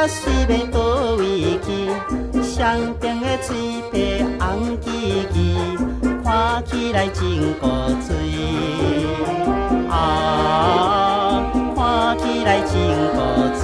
是要倒位去？双边的嘴皮红叽叽，看起来真古锥。啊，看起来真古锥。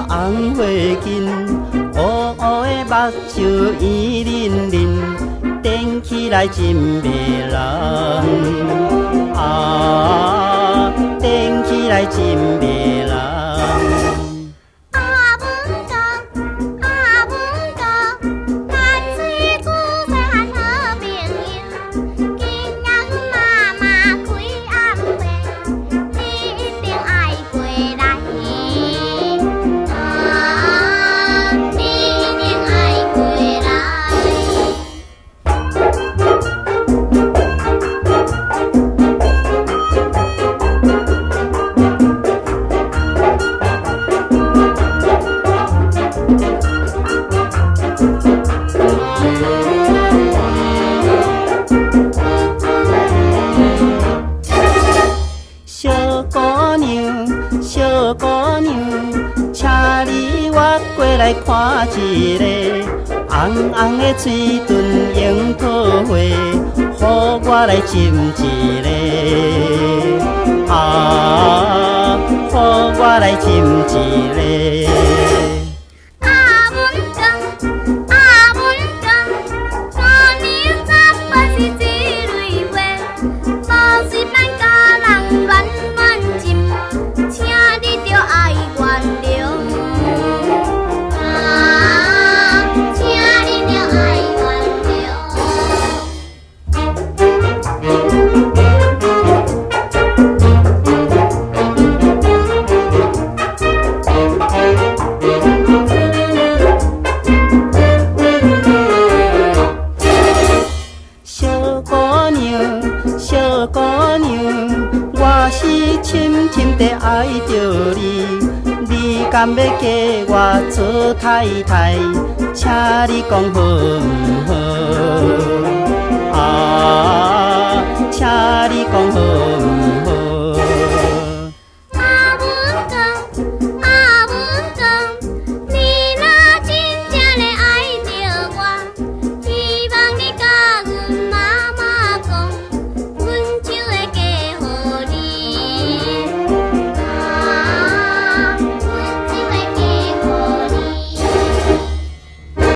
红花巾，乌乌的目睭圆润润，瞪起来真迷人。啊，瞪起来真迷人。来看一个红红的嘴唇樱桃花，予我来亲一个。啊，予我来亲一个。爱着你，你敢要嫁我做太太？请你讲好唔好？啊，请你讲好唔好？